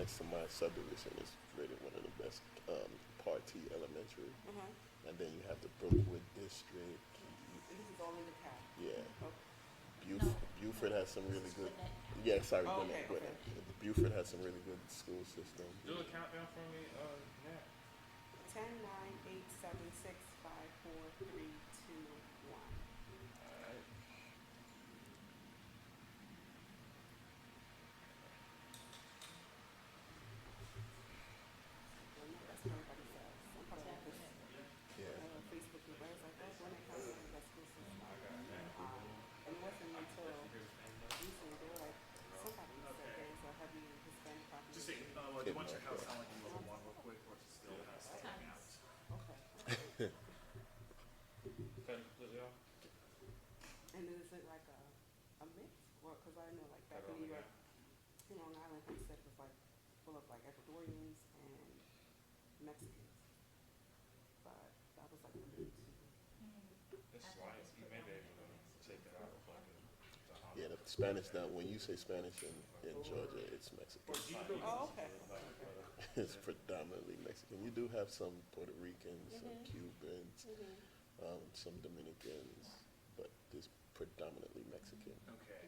next to my subdivision is rated one of the best. Party Elementary, and then you have the Brookwood District. This is all in the cap. Yeah, Okay. No, Buford has some really this is good. Gwinnett County. Yeah, sorry, Oh, Gwinnett. okay, okay. Buford has some really good school system. Do a countdown for me, Nat. 10, 9, 8, 7, 6, 5, 4, 3, 2, 1. Alright. Well, no, that's what everybody says. I'm part of like this Definitely. Yeah, Facebook group. I was like, oh, when it comes to the school system. I got Nat. And it wasn't until recently they were like, somebody said there's a heavy Hispanic Just say, population. do you want your house sound like a level one real quick, or is it still kind of sticking out? Tons. Okay. Cut it completely off. And is it like a mix? Well, because I know like back Cut in off New York, again. in Long Island, they said it was like full of like Ecuadorians and Mexicans. But that was like limited to. It's I think like, it's you may be able predominantly to Mexican. take that out of like yeah. The Spanish now. When you say Spanish in Georgia, it's Mexican. Oh, okay. Okay. It's predominantly Mexican. You do have some Puerto Ricans, some Cubans, some Dominicans, but it's predominantly Mexican. Okay.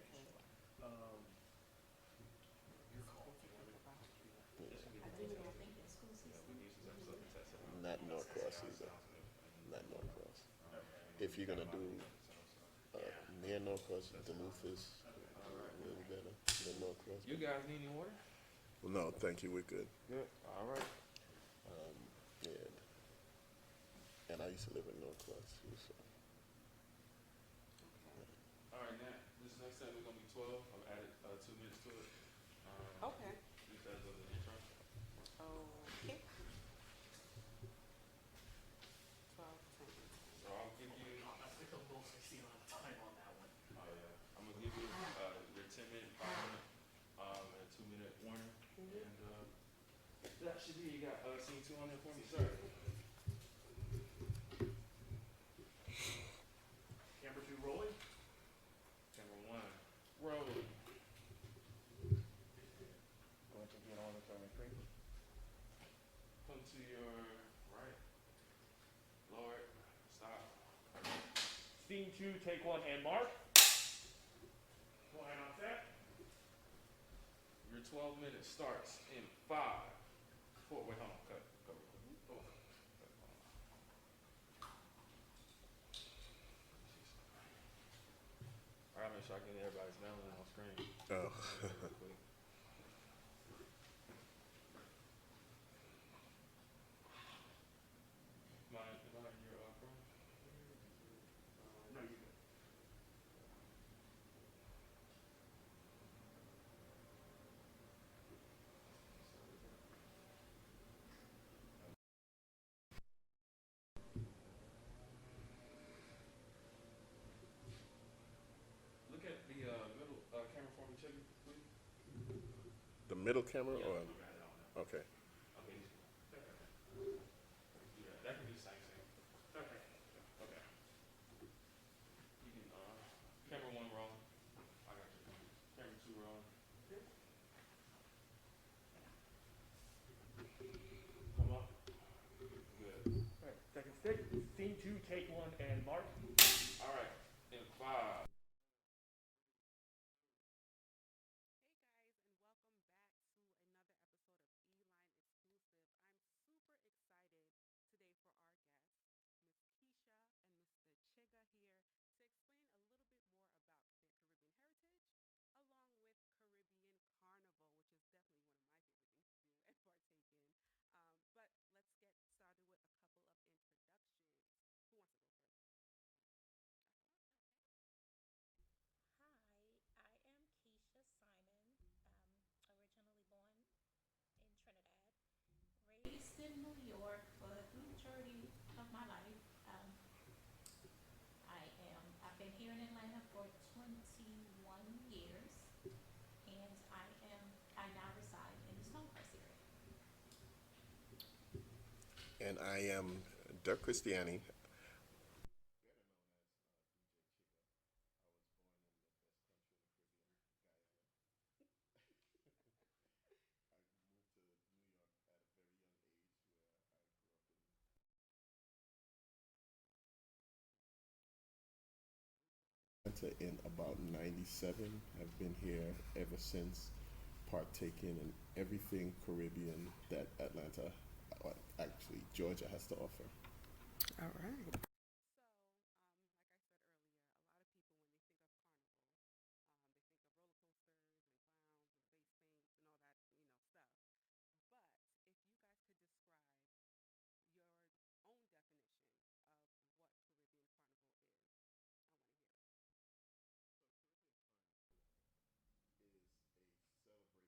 Your call. I do not think the school system. Not Norcross either. Not Norcross. If you're gonna do near Norcross, Duluth is a little better than Norcross. You guys need any water? Well, no, thank you. We're good. Good. Alright. Yeah. And I used to live in Norcross too, so. Alright, Nat, this next time we're gonna be 12. I've added 2 minutes to it. Okay. Because of the intro. Okay. 12, 10. So I'll give you, I think I'm mostly seeing a lot of time on that one. oh yeah, I'm gonna give you your 10-minute, 5-minute, and a 2-minute warning. And that should be, you got scene 2 on there for me, sir. Camera 2 rolling. Camera 1, rolling. Going to get on the camera 3. Come to your right. Lower it. Stop. Scene 2, take 1, and mark. Go ahead on set. Your 12 minutes starts in 5, 4. Wait, hold on. Cut. Cut real quick. Hold on. Cut. Hold on. I gotta make sure I get everybody's melanin on screen. Oh. Real quick. Am I in your phone? No, you're good. Look at the middle camera for me, Chigga, please. The middle camera, Yeah, or you got it on there. okay. Okay. Yeah, that can be same. Okay. Okay. You can camera 1 rolling. I got you. Camera 2 rolling. Come up. Good. Alright, second stick. Scene 2, take 1, and mark. All right. In 5. Hi, I am Keshia Simon, originally born in Trinidad, raised in New York for the majority of my life. I've been here in Atlanta for 21 years, and I now reside in the Stonecrest area. And I am Dirk Christiani. Atlanta in about '97. I've been here ever since, partaking in everything Caribbean that Atlanta, actually Georgia, has to offer. All right. Is a celebration of life. And Caribbeans, we put an extra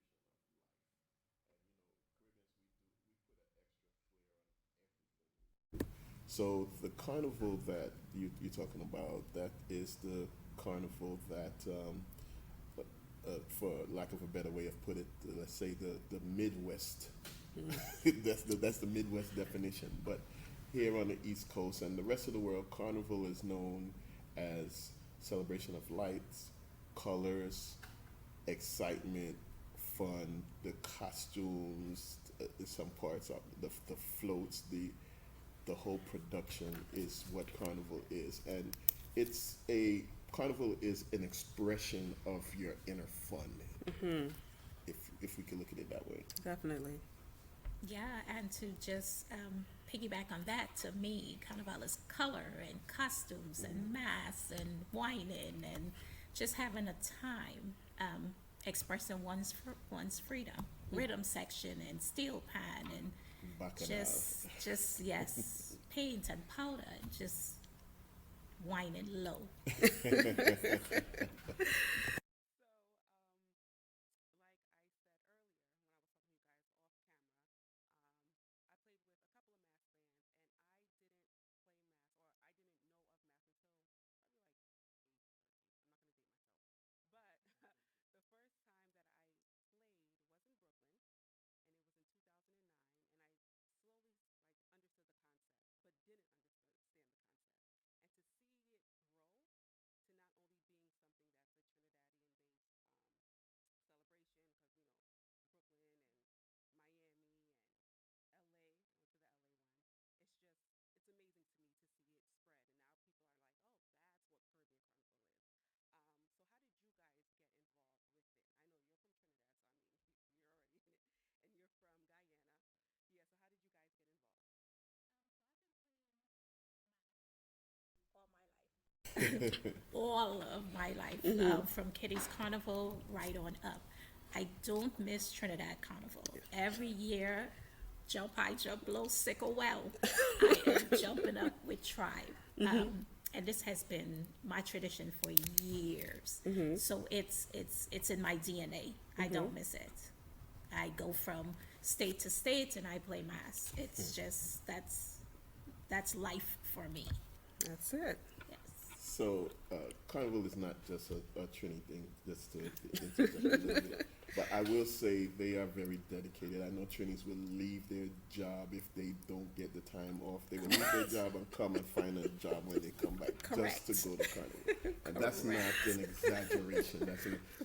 flair on everything we do. So the carnival that you're talking about, that is the carnival that, for lack of a better way of put it, let's say the Midwest. That's the Midwest definition. But here on the East Coast and the rest of the world, carnival is known as celebration of lights, colors, excitement, fun, the costumes, some parts of the floats, the whole production is what carnival is, and it's a carnival is an expression of your inner fun. If we can look at it that way. Definitely. Yeah, and to just piggyback on that, to me, Carnival is color and costumes and masks and whining and just having a time expressing one's freedom. Rhythm section and steel pan and Bacchanal. just yes, paint and powder and just whining low. All of my life, from Kitty's Carnival right on up. I don't miss Trinidad Carnival. Every year, jump high, jump low, sick or well, I am jumping up with Tribe. And this has been my tradition for years. So it's in my DNA. I don't miss it. I go from state to state and I play mass. It's just that's life for me. That's it. Yes. So carnival is not just a Trini thing, just to interject a little bit. But I will say they are very dedicated. I know Trinis will leave their job if they don't get the time off. They will leave their job and come and find a job when they come back. Correct. Just to go to carnival. And that's not an exaggeration.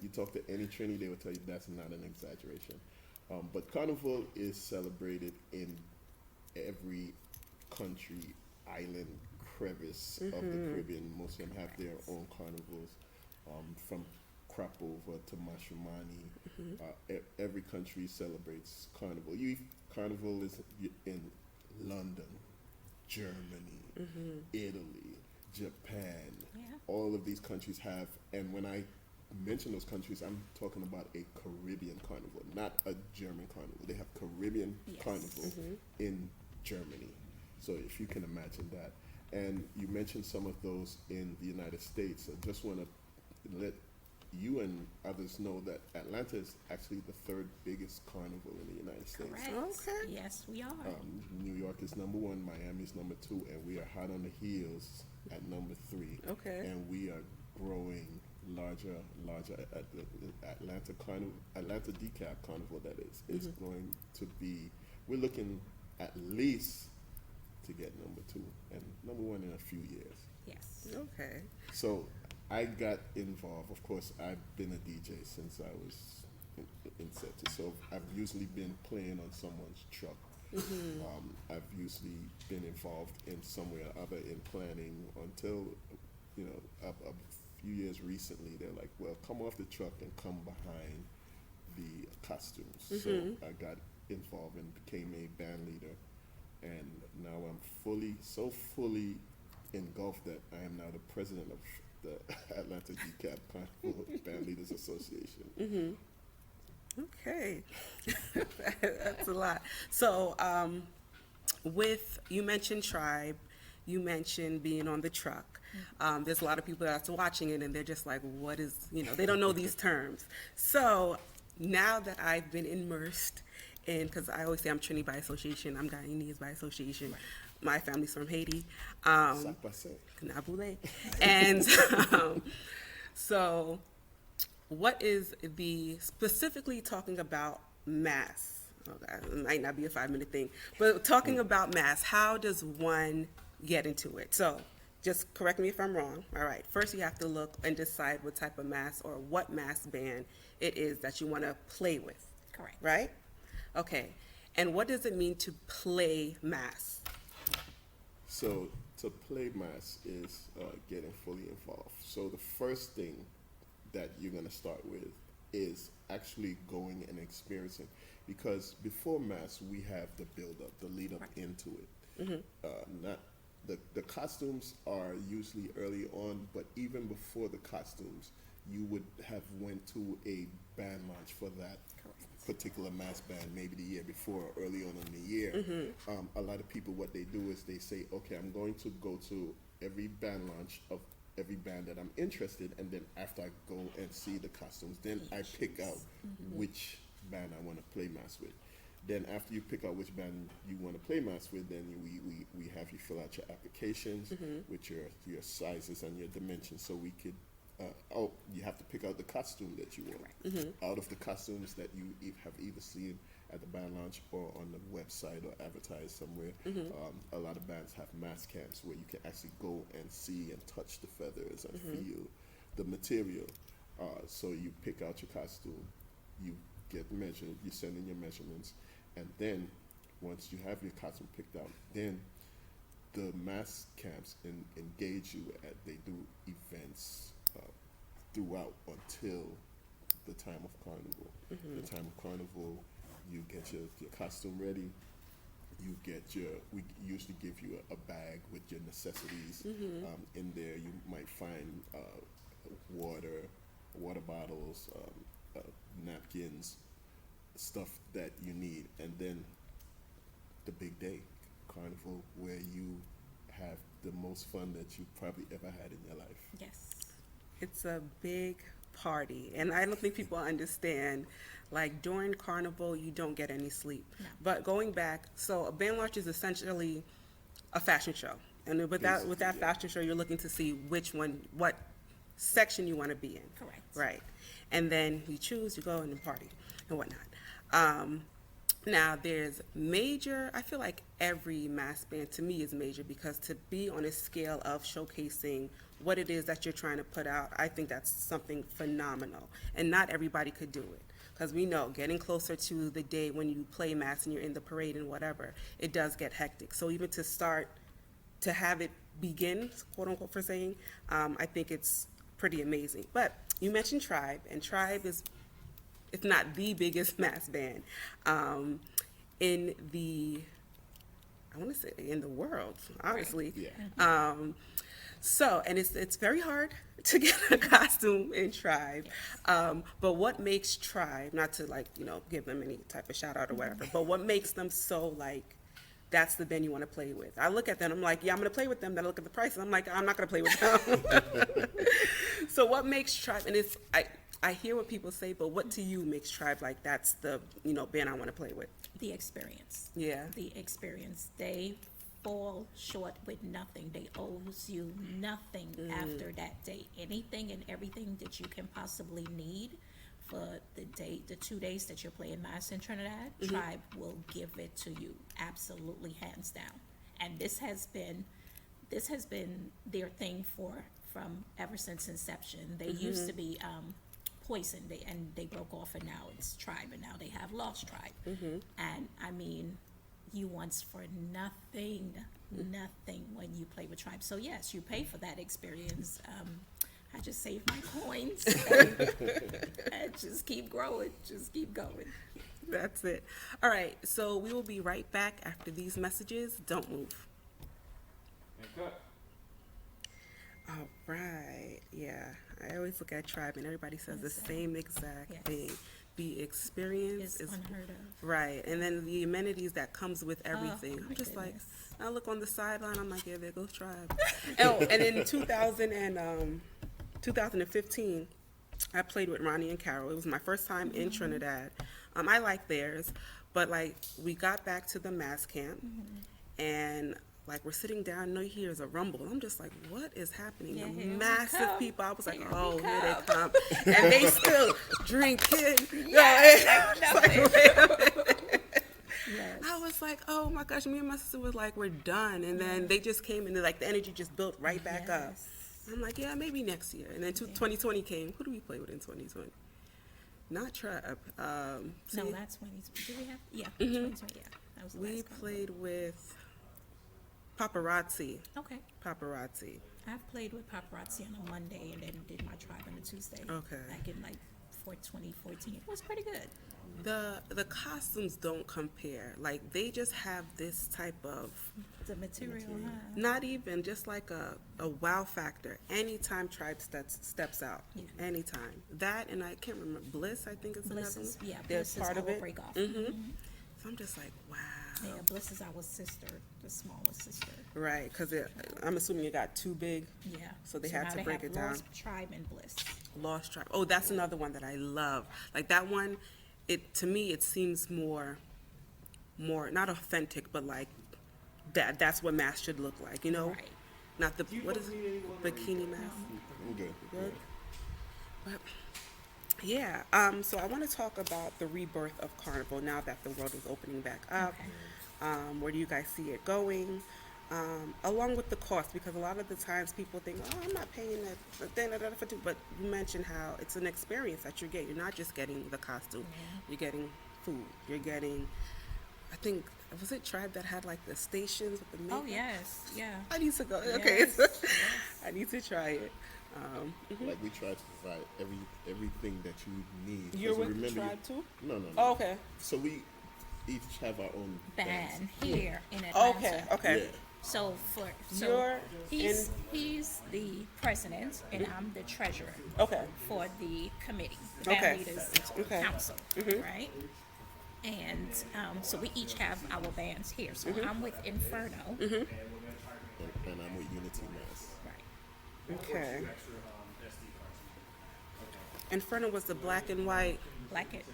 You talk to any Trini, they will tell you that's not an exaggeration. But carnival is celebrated in every country, island, crevice of the Caribbean. Most of them have their own carnivals, from crop over to Mashumani. Every country celebrates carnival. Carnival is in London, Germany, Italy, Japan. Yeah. All of these countries have, and when I mention those countries, I'm talking about a Caribbean carnival, not a German carnival. They have Caribbean Yes. carnival in Germany. So if you can imagine that. And you mentioned some of those in the United States. I just want to let you and others know that Atlanta is actually the third biggest carnival in the United States. Correct. Okay. Yes, we are. New York is number one, Miami is number two, and we are hot on the heels at number three. Okay. And we are growing larger. At the Atlanta Dekalb Carnival, that is going to be. We're looking at least to get number two and number one in a few years. Yes. Okay. So I got involved. Of course, I've been a DJ since I was in September. So I've usually been playing on someone's truck. I've usually been involved in some way or other in planning until, a few years recently, they're like, well, come off the truck and come behind the costumes. So I got involved and became a band leader, and now I'm fully engulfed that I am now the president of the Atlanta Dekalb Carnival Band Leaders Association. Okay. That's a lot. So, you mentioned Tribe, you mentioned being on the truck. There's a lot of people that's watching it and they're just like, what is, they don't know these terms. So now that I've been immersed in, because I always say I'm Trini by association, I'm Guyanese by association. Right. My family's from Haiti. Nabule. And so what is specifically talking about mass? Okay, it might not be a 5-minute thing, but talking about mass, how does one get into it? So just correct me if I'm wrong. All right. First, you have to look and decide what type of mass or what mass band it is that you want to play with. Correct. Right? Okay. And what does it mean to play mass? So to play mass is getting fully involved. So the first thing that you're going to start with is actually going and experiencing, because before mass we have the build up, the lead up into it. Not the costumes are usually early on, but even before the costumes, you would have went to a band launch for that particular mass band, maybe the year before or early on in the year. A lot of people, what they do is they say, okay, I'm going to go to every band launch of every band that I'm interested, and then after I go and see the costumes, then I pick out which band I want to play mass with. Then after you pick out which band you want to play mass with, then we have you fill out your applications with your sizes and your dimensions, so we could you have to pick out the costume that you want. Out of the costumes that you have either seen at the band launch or on the website or advertised somewhere, a lot of bands have mass camps where you can actually go and see and touch the feathers and feel the material. So you pick out your costume, you get measured, you send in your measurements, and then once you have your costume picked out, then the mass camps engage you they do events throughout until the time of carnival. The time of carnival, you get your costume ready, we usually give you a bag with your necessities. In there you might find water bottles, napkins, stuff that you need, and then the big day, carnival, where you have the most fun that you probably ever had in your life. Yes. It's a big party, and I don't think people understand, like during carnival you don't get any sleep. No. But going back, so a band launch is essentially a fashion show, and with that fashion show you're looking to see what section you want to be in. Correct. Right. And then you choose, you go and party and whatnot. Now there's major, I feel like every mass band to me is major, because to be on a scale of showcasing what it is that you're trying to put out, I think that's something phenomenal. And not everybody could do it, because we know getting closer to the day when you play mass and you're in the parade and whatever, it does get hectic. So even to have it begin, quote unquote, for saying, I think it's pretty amazing. But you mentioned Tribe, and Tribe is, if not the biggest mass band in the world, honestly. Yeah. So, and it's very hard to get a costume in Tribe. But what makes Tribe, not to give them any type of shout out or whatever, but what makes them so that's the band you want to play with? I look at them, I'm like, yeah, I'm going to play with them. Then I look at the price, and I'm like, I'm not going to play with them. So what makes Tribe, and I hear what people say, but what to you makes Tribe that's the band I want to play with? The experience. Yeah. The experience. They fall short with nothing. They owe you nothing after that day. Anything and everything that you can possibly need for the 2 days that you're playing mass in Trinidad, Tribe will give it to you, absolutely, hands down. And this has been their thing from ever since inception. They used to be Poison, they broke off, and now it's Tribe, and now they have Lost Tribe. And I mean, you want for nothing when you play with Tribe. So yes, you pay for that experience. I just save my coins and just keep growing, just keep going. That's it. All right, so we will be right back after these messages. Don't move. And cut. All right. Yeah, I always look at Tribe and everybody says the Yes. same exact Yes. thing. The experience It's is unheard of. right, and then the amenities that comes with everything. Oh, I'm my just like, goodness. I look on the sideline. I'm like, yeah, there goes Tribe. And in 2015, I played with Ronnie and Carol. It was my first time in Trinidad. I like theirs, but like we got back to the mass camp, and like we're sitting down, no, here's a rumble. I'm just like, what is happening? Yeah, The here we massive come. people. I was like, Here we oh, here come. they come, and they still drinking. Yes, I was like, oh my gosh, me and my sister was like, we're done. And then they just came and like the energy just built right back up. Yes. I'm like, yeah, maybe next year. And then 2020 came. Who do we play with in 2020? Not Tribe. No, See, that's 20. Did we have? Yeah, 2020. Yeah, that was the we last one. played with Paparazzi. Okay. Paparazzi. I've played with Paparazzi on a Monday and then did my Tribe on a Tuesday. Okay. Back in like 2014. It was pretty good. The costumes don't compare. Like they just have this type of The material, huh? not even just like a wow factor. Anytime Tribe steps out, Yeah. anytime that, and I can't remember Bliss. I think it's Bliss another is, one. yeah, They're Bliss is part of our it. break off. So I'm just like, wow. Yeah, Bliss is our sister, the smallest sister. Right, because I'm assuming it got too big. Yeah. So they had now to break have it down. Lost Tribe and Bliss. Lost Tribe. Oh, that's another one that I love. Like that one, to me it seems more not authentic, but like that's what mask should look like, you know? Right. Not the what is it? Bikini mask. I'm good. Good. But yeah, so I want to talk about the rebirth of Carnival now that the world is opening back up. Where do you guys see it going? Along with the cost, because a lot of the times people think, oh, I'm not paying that, but you mentioned how it's an experience that you get. You're not just getting the costume, you're getting food, you're getting, I think, was it Tribe that had like the stations with the makeup? Oh, yes. Yeah. I need to go. Yes, Okay, yes. I need to try it. Like we try to provide everything that you need. You're 'Cause with remember Tribe too? No, no, no. Oh, okay. So we each have our own Band bands. here in Atlanta. Okay. Yeah. So You're he's the president and I'm the treasurer Okay. for the committee, the Okay. band leaders Okay. council, right? And so we each have our bands here. So I'm with Inferno, And I'm with Unity Mass. right? Okay. Inferno was the black and white.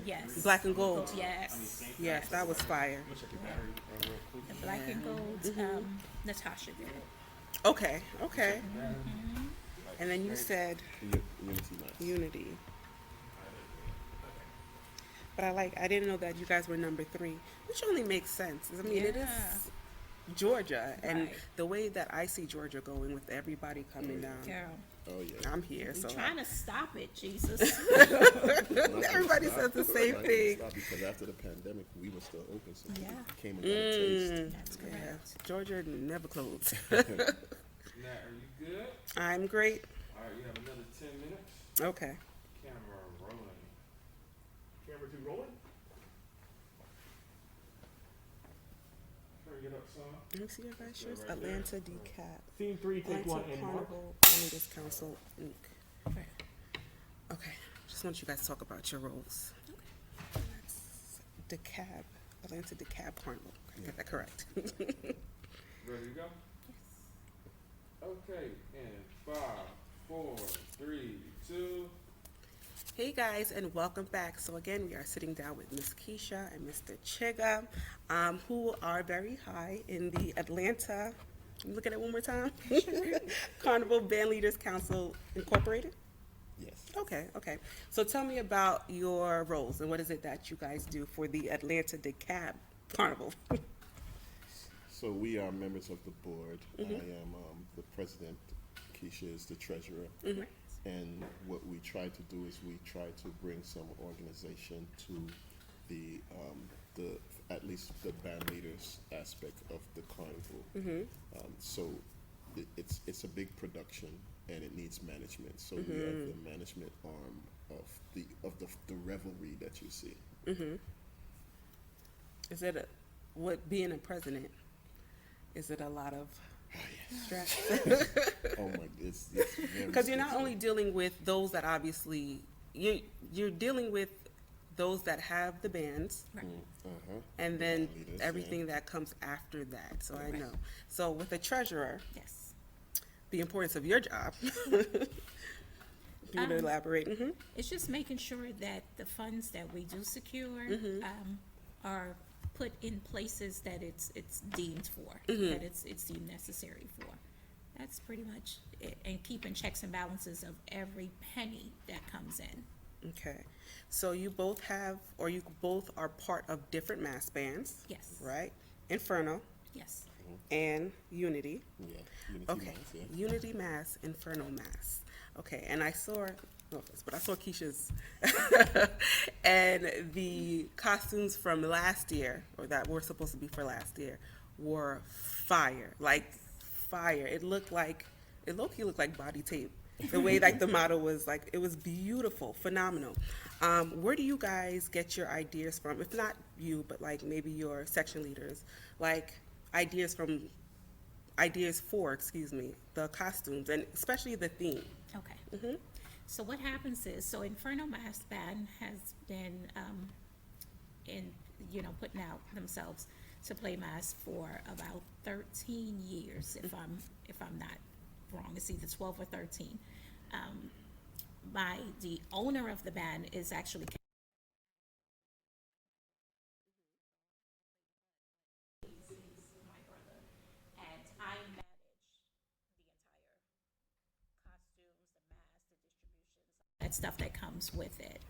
Yes. Black and gold. Yes. Yes, that was fire. The black and gold. Natasha did it. Okay. And then you said Unity Mass. Unity. But I didn't know that you guys were number 3, which only makes sense. I mean, it is Georgia, and Right. the way that I see Georgia going with everybody coming down, Girl, Oh yeah. I'm here. we So trying to stop it, Jesus. everybody says the same thing. Because after the pandemic, we were still open, so Yeah. we came and got a taste. That's Yeah, correct. Georgia never closed. Nat, are you good? I'm great. All right, you have another 10 minutes. Okay. Camera rolling. Camera 2 rolling. Hurry it up, son. Let me see your guys' shirts. Atlanta Dekalb. Scene 3, take Atlanta 1 and mark. Carnival Leaders Council Inc. Okay. Just want you guys to talk about your roles. That's Dekalb. Atlanta Dekalb Carnival. I got that correct. Ready to go? Okay, and 5, 4, 3, 2. Hey guys, and welcome back. So again, we are sitting down with Miss Keshia and Mr. Chigga, who are very high in the Atlanta, look at it one more time, Carnival Band Leaders Council Incorporated? Yes. Okay. So tell me about your roles and what is it that you guys do for the Atlanta Dekalb Carnival? So we are members of the board. I am the president. Keshia is the treasurer. And what we try to do is we try to bring some organization to the at least the band leaders aspect of the carnival. So it's a big production. and it needs management. So we are the management arm of the revelry that you see. Is it what being a president? Is it a lot of stress? Oh my, it's very Because you're not stressful. only dealing with those that obviously you're dealing with those that have the bands, Right. and then Band leaders, everything that comes after that. So I Right. know. So with a treasurer, Yes. the importance of your job. If you would elaborate. It's just making sure that the funds that we do secure are put in places that it's deemed for, that it's deemed necessary for. That's pretty much it. And keeping checks and balances of every penny that comes in. Okay. So you both have, or you both are part of different mass bands. Yes. Right? Inferno Yes. and Unity. Yeah. Unity Okay. Mass, yeah. Unity Mass, Inferno Mass. Okay. And I saw, no offense, but I saw Keshia's and the costumes from last year, or that were supposed to be for last year, were fire. Like fire. It looked like, it low-key looked like body tape. The way like the model was like, it was beautiful, phenomenal. Where do you guys get your ideas from? If not you, but like maybe your section leaders, like ideas for, excuse me, the costumes and especially the theme. Okay. So what happens is, so Inferno Mass Band has been putting out themselves to play mass for about 13 years, if I'm not wrong. It's either 12 or 13. The owner of the band is actually my brother, and I manage the entire costumes, the mask, the distributions, that stuff that comes with it.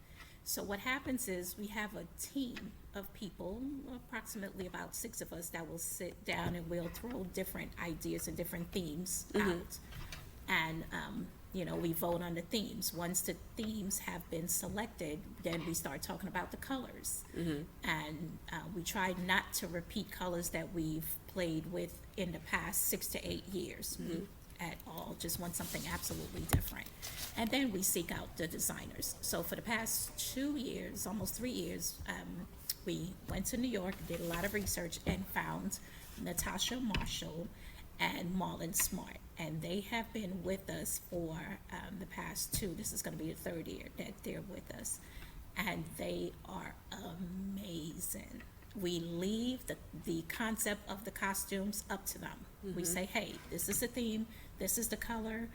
So what happens is we have a team of people, approximately about 6 of us, that will sit down and we'll throw different ideas and different themes out. And, we vote on the themes. Once the themes have been selected, then we start talking about the colors. And we try not to repeat colors that we've played with in the past 6 to 8 years at all. Just want something absolutely different. And then we seek out the designers. So for the past 2 years, almost 3 years, we went to New York, did a lot of research, and found Natasha Marshall and Marlon Smart. And they have been with us for the past 2. This is going to be the 3rd year that they're with us. And they are amazing. We leave the concept of the costumes up to them. We say, hey, this is the theme, this is the color.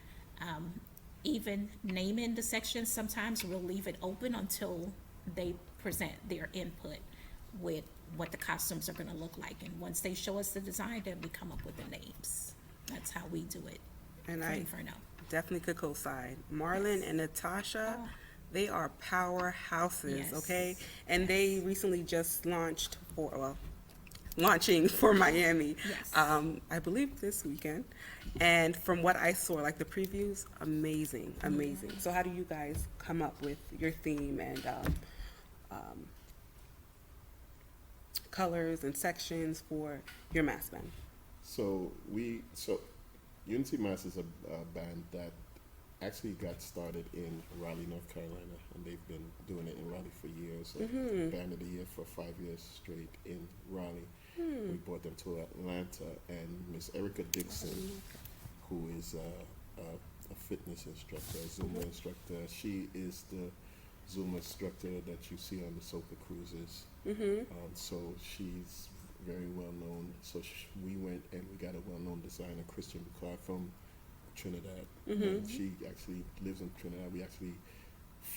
Even naming the sections, sometimes we'll leave it open until they present their input with what the costumes are going to look like. And once they show us the design, then we come up with the names. That's how we do it. And for I Inferno. definitely could co-sign. Marlon and Natasha, they are powerhouses, Yes. okay? And they recently just launching for Miami, Yes. I believe this weekend. And from what I saw, like the previews, amazing. So how do you guys come up with your theme and colors and sections for your mass band? So Unity Mass is a band that actually got started in Raleigh, North Carolina, and they've been doing it in Raleigh for years. Band of the Year for 5 years straight in Raleigh. We brought them to Atlanta, and Miss Erica Dixon, who is a fitness instructor, a Zumba instructor. She is the Zumba instructor that you see on the Soca cruises. So she's very well known. So we went and we got a well-known designer, Christian Boucard from Trinidad. And she actually lives in Trinidad.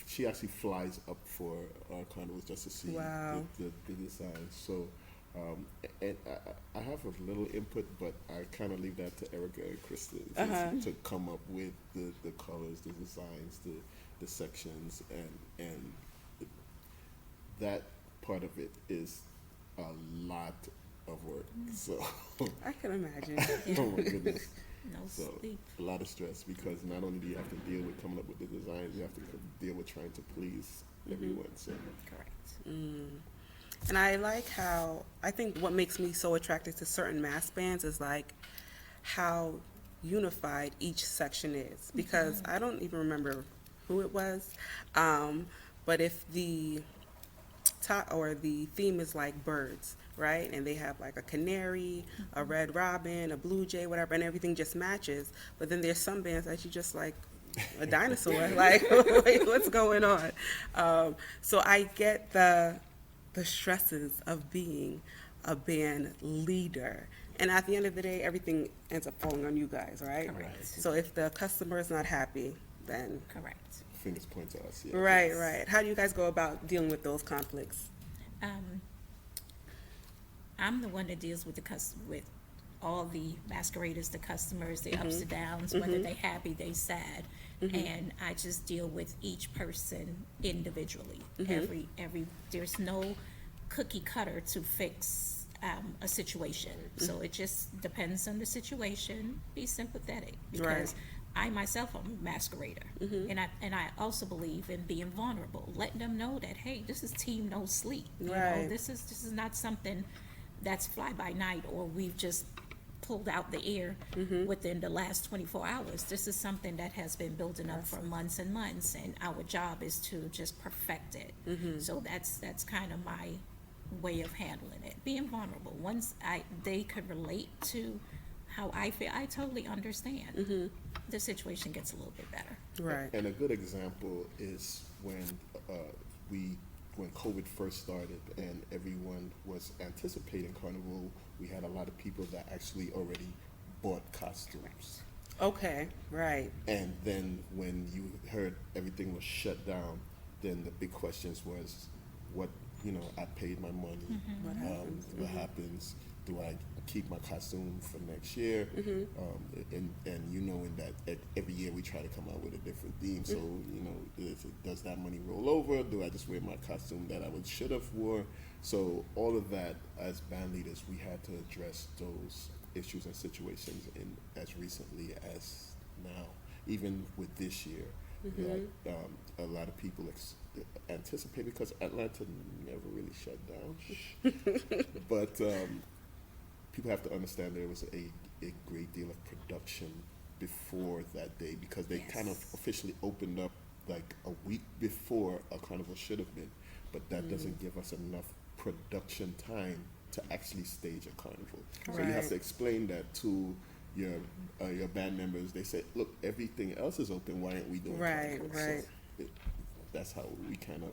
She actually flies up for our carnivals just to see the design. So, and I have a little input, but I kind of leave that to Erica and Kristen to come up with the colors, the designs, the sections, and that part of it is a lot of work. So I can imagine. oh my goodness. No So sleep. a lot of stress, because not only do you have to deal with coming up with the designs, you have to deal with trying to please everyone. So Correct. And I like how, I think what makes me so attracted to certain mass bands is like how unified each section is, because I don't even remember who it was, but if the top or the theme is like birds, right, and they have like a canary, a red robin, a blue jay, whatever, and everything just matches, but then there's some bands that you just like a dinosaur, like wait, what's going on? So I get the stresses of being a band leader. And at the end of the day, everything ends up falling on you guys, right? Correct. So if the customer is not happy, then Correct. Fingers point to us. Yeah. right. How do you guys go about dealing with those conflicts? I'm the one that deals with with all the masqueraders, the customers, the ups and downs, whether they happy, they sad, and I just deal with each person individually. There's no cookie cutter to fix a situation, so it just depends on the situation. Be sympathetic, because I myself am a masquerader, and I also believe in being vulnerable, letting them know that, hey, this is team no sleep. You know, this is not something that's fly by night, or we've just pulled out the air within the last 24 hours. This is something that has been building up for months and months, and our job is to just perfect it. So that's kind of my way of handling it, being vulnerable. Once they could relate to how I feel, I totally understand. The situation gets a little bit better. Right. And a good example is when COVID first started and everyone was anticipating Carnival, we had a lot of people that actually already bought costumes. Okay, right. And then when you heard everything was shut down, then the big questions was, what, I paid my money. What happens? Do I keep my costume for next year? And knowing that every year we try to come out with a different theme. So, does that money roll over? Do I just wear my costume that I should have wore? So all of that, as band leaders, we had to address those issues and situations in as recently as now. Even with this year, a lot of people anticipate, because Atlanta never really shut down. But people have to understand there was a great deal of production before that day, because they kind of officially opened up like a week before a carnival should have been. But that doesn't give us enough production time to actually stage a carnival. So you have to explain that to your band members. They say, look, everything else is open, why aren't we doing carnival? Right. So that's how we kind of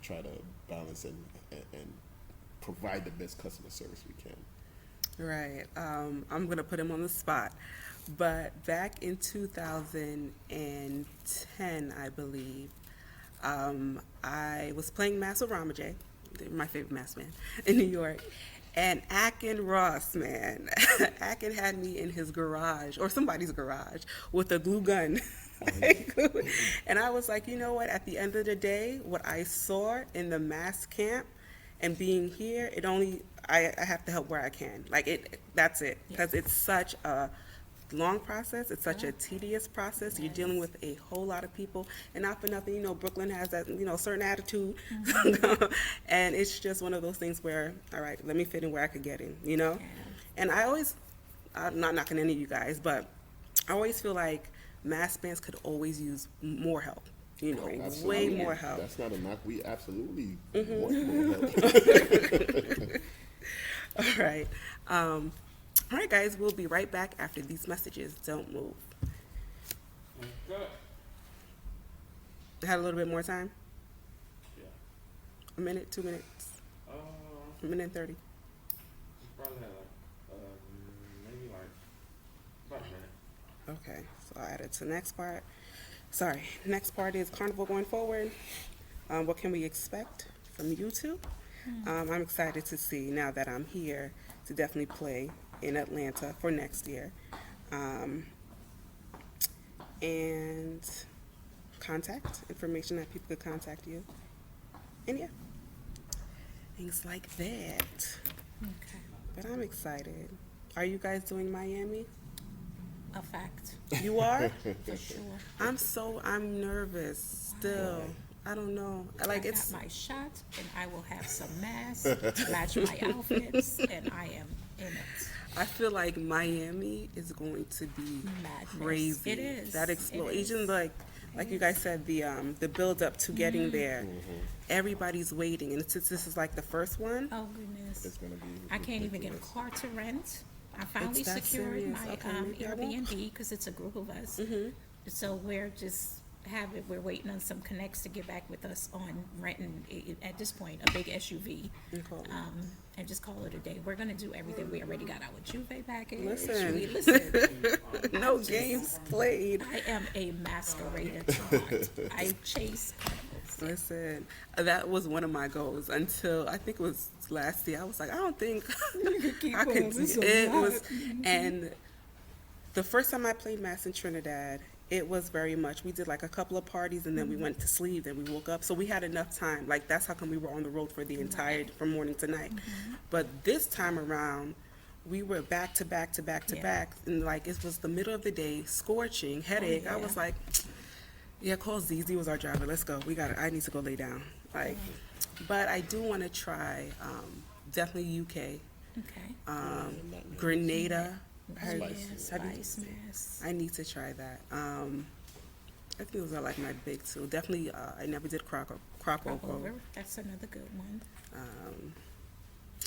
try to balance and provide the best customer service we can. Right. I'm going to put him on the spot. But back in 2010, I believe, I was playing Mass with Rama J, my favorite mass man, in New York. And Akin Ross, man, Akin had me in his garage, or somebody's garage, with a glue gun. And I was like, you know what? At the end of the day, what I saw in the mass camp and being here, I have to help where I can. That's it. Because it's such a long process. It's such a tedious process. You're dealing with a whole lot of people, and not for nothing, Brooklyn has that, certain attitude. And it's just one of those things where, all right, let me fit in where I could get in, And I'm not knocking any of you guys, but I always feel like mass bands could always use more help. Way more help. That's not a knock. We absolutely want more help. All right. All right, guys, we'll be right back after these messages. Don't move. Okay. Had a little bit more time? Yeah. A minute, 2 minutes, a minute and 30. Probably had maybe about a minute. Okay, so I added to the next part. Sorry, next part is Carnival going forward. What can we expect from you two? I'm excited to see, now that I'm here, to definitely play in Atlanta for next year. And contact information that people could contact you. And yeah, things like that. Okay. But I'm excited. Are you guys doing Miami? A fact. You are? For sure. I'm nervous still. I don't know. I got my shot, and I will have some masks, match my outfits, and I am in it. I feel like Miami is going to be Madness. crazy. It is. That It explosion, is. like you guys said, the build up to getting there. Everybody's waiting, and since this is like the first one, Oh goodness. It's gonna be. I can't even get a ridiculous. car to rent. I finally that secured serious? my Okay, maybe I won't. Airbnb because it's a group of us. So we're just we're waiting on some connects to get back with us on renting at this point a big SUV. Okay. And just call it a day. We're gonna do everything. We already got our Juve package. Listen. Listen. no games played. I am a masquerader tonight. I chase carnivals. Listen, that was one of my goals until I think it was last year. I was like, I don't think I could do it. Was, and the first time I played Mass in Trinidad, it was very much, we did like a couple of parties and then we went to sleep, then we woke up. So we had enough time. Like, that's how come we were on the road for the entire, from morning to night. But this time around, we were back to back to back to Yeah. back. And like, it was the middle of the day, scorching, headache. I yeah. was like, yeah, call Zizi was our driver. Let's go. I need to go lay down. Like, but I do want to try, definitely UK, Okay. Grenada. Oh, yeah, Spice. spice mess. I need to try that. I think those are like my big two. Definitely, I never did crop Over. over. That's another good one.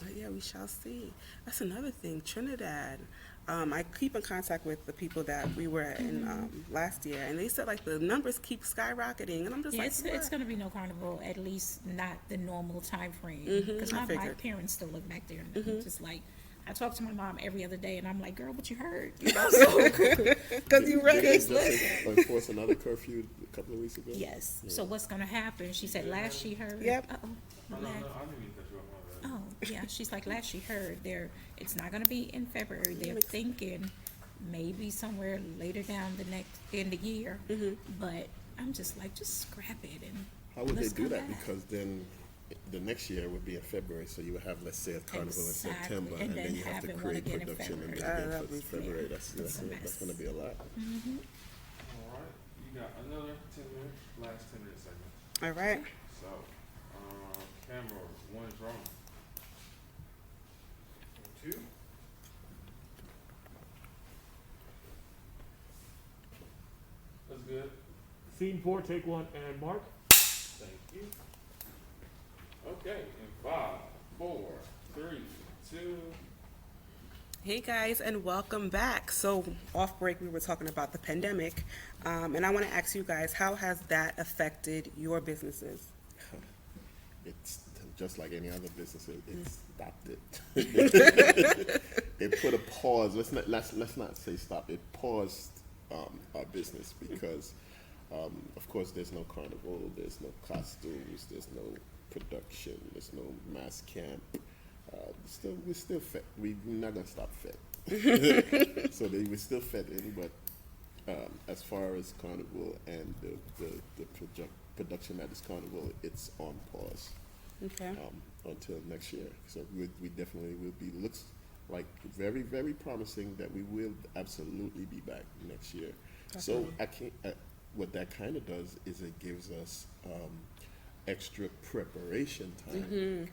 But yeah, we shall see. That's another thing. Trinidad. I keep in contact with the people that we were in last year, and they said like the numbers keep skyrocketing, and I'm just Yeah, like, it's what? going to be no carnival, at least not the normal time frame. Because I my figured. parents still live back there, and I'm just like, I talk to my mom every other day, and I'm like, girl, what you heard? You know, so Because you read They this just enforced another curfew a couple of weeks ago. yes. So what's going to happen? She said last she heard. Yep. Uh-oh. No, I didn't mean to cut you off. My bad. Oh, yeah. She's like, last she heard, it's not going to be in February. They're thinking maybe somewhere later down in the year. But I'm just like, just scrap it and How would they let's do come that? back. Because then the next year would be in February, so you would have, let's say, a carnival Exactly. in September, And and then then you have to having one create again in production and February. again that'd for be February. Yeah. That's It's a that's mess. going to be a lot. All right, you got another 10 minutes, last 10-minute segment. All right. So, camera, one drum. Two. That's good. Scene 4, take 1, and mark. Thank you. Okay, in 5, 4, 3, 2. Hey guys, and welcome back. So off break, we were talking about the pandemic, and I want to ask you guys, how has that affected your businesses? It's just like any other business. It stopped it. It put a pause. Let's not say stop. It paused our business because, of course, there's no carnival, there's no costumes, there's no production, there's no mass camp. We're still fed. We're not gonna stop fed. So we're still fed in, but as far as carnival and the production at this carnival, it's on pause Okay. until next year. So we definitely will be. Looks like very, very promising that we will absolutely be back next year. So I can't. What that kind of does is it gives us extra preparation time.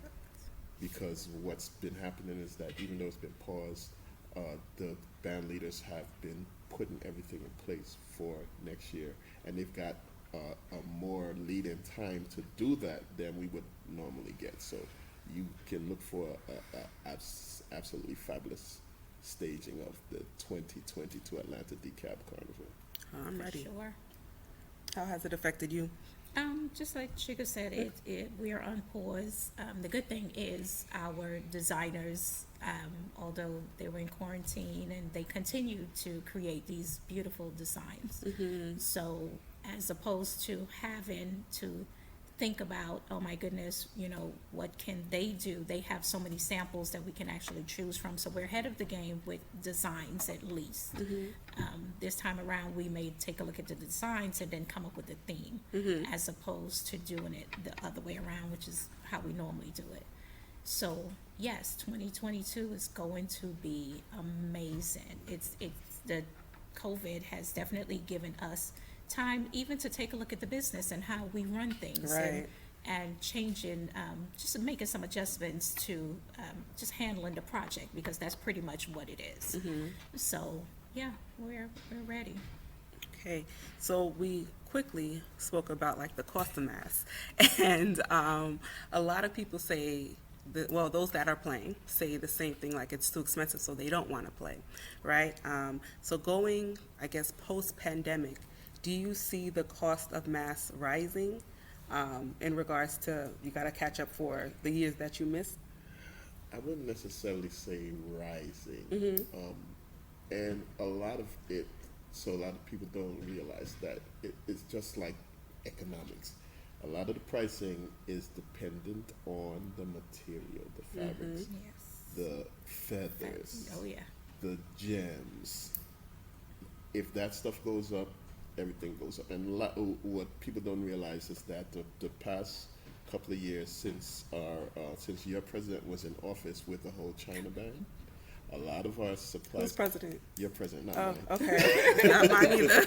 Because what's been happening is that even though it's been paused, the band leaders have been putting everything in place for next year, and they've got a more lead-in time to do that than we would normally get. So you can look for a absolutely fabulous staging of the 2022 Atlanta Dekalb Carnival. I'm For ready. sure. How has it affected you? Just like Chigga said, we are on pause. The good thing is our designers, although they were in quarantine, and they continue to create these beautiful designs. So as opposed to having to think about, oh my goodness, what can they do? They have so many samples that we can actually choose from. So we're ahead of the game with designs at least. This time around, we may take a look at the designs and then come up with a theme, as opposed to doing it the other way around, which is how we normally do it. So yes, 2022 is going to be amazing. It's the COVID has definitely given us time even to take a look at the business and how we run things. Right. And and changing, just making some adjustments to just handling the project, because that's pretty much what it is. So, yeah, we're ready. Okay, so we quickly spoke about like the cost of masks, and a lot of people say that, well, those that are playing say the same thing, like it's too expensive, so they don't want to play, right? So going, I guess, post-pandemic, do you see the cost of masks rising in regards to you got to catch up for the years that you missed? I wouldn't necessarily say rising. And a lot of it, so a lot of people don't realize that it's just like economics. A lot of the pricing is dependent on the material, the fabrics, Yes. the feathers, Oh, yeah. the gems. If that stuff goes up, everything goes up. And what people don't realize is that the past couple of years since since your president was in office with the whole China ban, a lot of our supplies. Who's president? Your president, not Oh, mine. okay. Not mine either.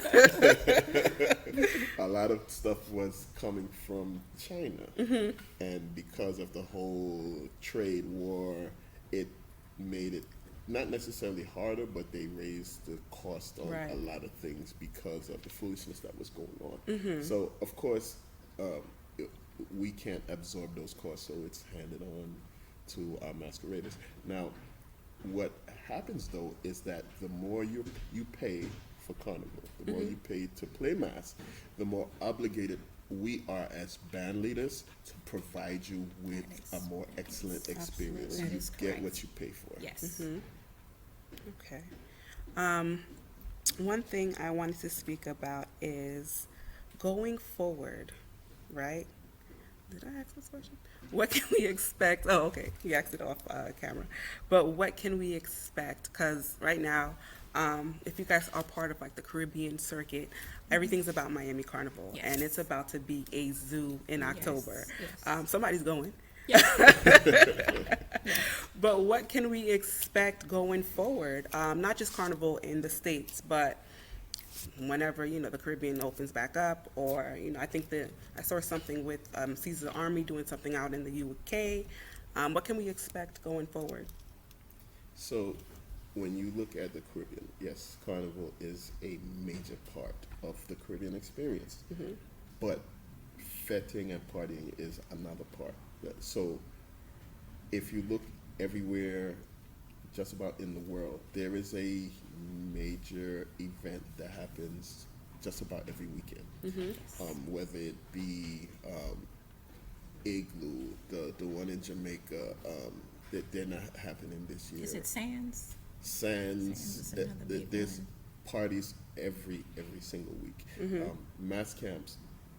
A lot of stuff was coming from China, and because of the whole trade war, it made it not necessarily harder, but they raised the cost on Right. a lot of things because of the foolishness that was going on. So of course, we can't absorb those costs, so it's handed on to our masqueraders. Now, what happens though is that the more you pay for carnival, the more you pay to play mass, the more obligated we are as band leaders to provide you with a more excellent experience. Absolutely. That You is get correct. what you pay for. Yes. Okay. One thing I wanted to speak about is going forward, right? Did I ask this question? What can we expect? Oh, okay. You asked it off camera. But what can we expect? Because right now, if you guys are part of like the Caribbean circuit, everything's about Miami Carnival, Yes. and it's about to be a zoo in October. yes. Somebody's going. Yes. But what can we expect going forward? Not just Carnival in the States, but whenever, the Caribbean opens back up, or, I think I saw something with Caesar Army doing something out in the UK. What can we expect going forward? So, when you look at the Caribbean, yes, Carnival is a major part of the Caribbean experience. But fetting and partying is another part. So, if you look everywhere, just about in the world, there is a major event that happens just about every weekend. Whether it be Igloo, the one in Jamaica, that they're not happening this year. Is it Sands? Sands, Sands is another big there's one. parties every single week. Mass camps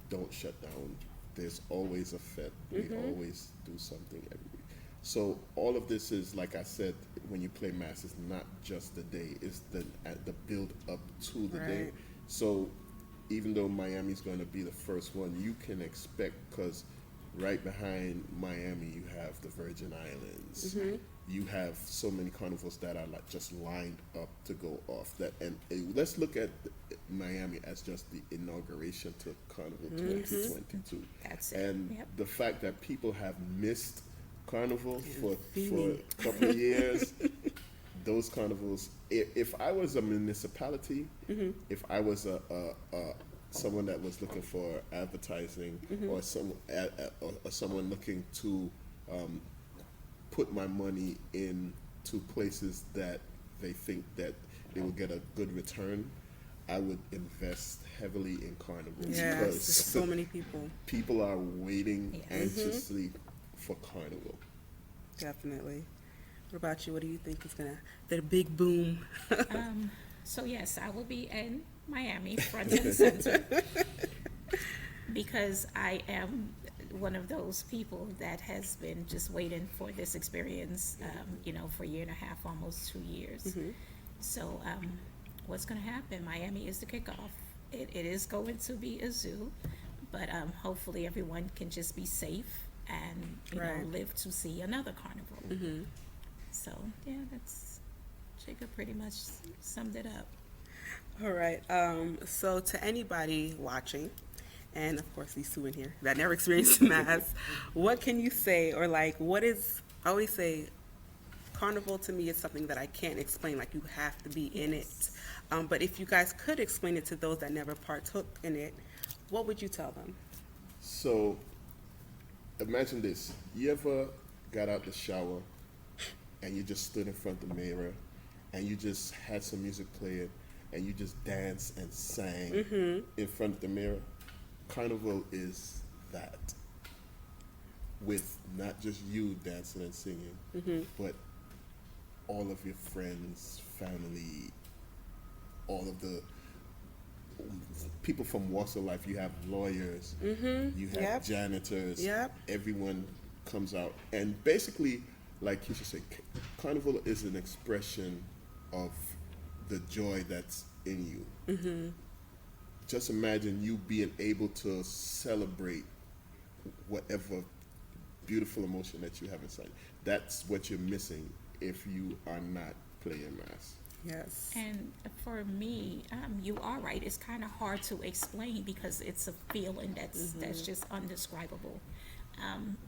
don't shut down. There's always a fete. We always do something every week. So all of this is, like I said, when you play mass, it's not just the day, it's the build up to the day. Right. So even though Miami's going to be the first one, you can expect, because right behind Miami you have the Virgin Islands. You have so many carnivals that are like just lined up to go off. Let's look at Miami as just the inauguration to Carnival 2022. That's it. And Yep. the fact that people have missed Carnival for Feeling. a couple of years, those carnivals. If I was a municipality, if I was a someone that was looking for advertising, or someone looking to put my money into places that they think that they will get a good return, I would invest heavily in Carnival. Yes, there's so many people. People are waiting Yes. anxiously for Carnival. Definitely. What about you? What do you think is the big boom? So yes, I will be in Miami, front and center, because I am one of those people that has been just waiting for this experience, for a year and a half, almost 2 years. So what's going to happen? Miami is the kickoff. It is going to be a zoo, but hopefully everyone can just be safe and Right. live to see another carnival. So yeah, that's Chigga pretty much summed it up. All right. So to anybody watching and of course these two in here that never experienced mass, what can you say, or like, what is, I always say, Carnival to me is something that I can't explain, like you have to be in it. But if you guys could explain it to those that never partook in it, what would you tell them? So, imagine this. You ever got out the shower and you just stood in front of the mirror and you just had some music playing and you just danced and sang in front of the mirror? Carnival is that. With not just you dancing and singing, but all of your friends, family, all of the people from walks of life. You have lawyers, you have janitors, everyone comes out. And basically, like Keshia said, Carnival is an expression of the joy that's in you. Just imagine you being able to celebrate whatever beautiful emotion that you have inside. That's what you're missing if you are not playing mass. Yes. And for me, you are right. It's kind of hard to explain because it's a feeling that's just undescribable.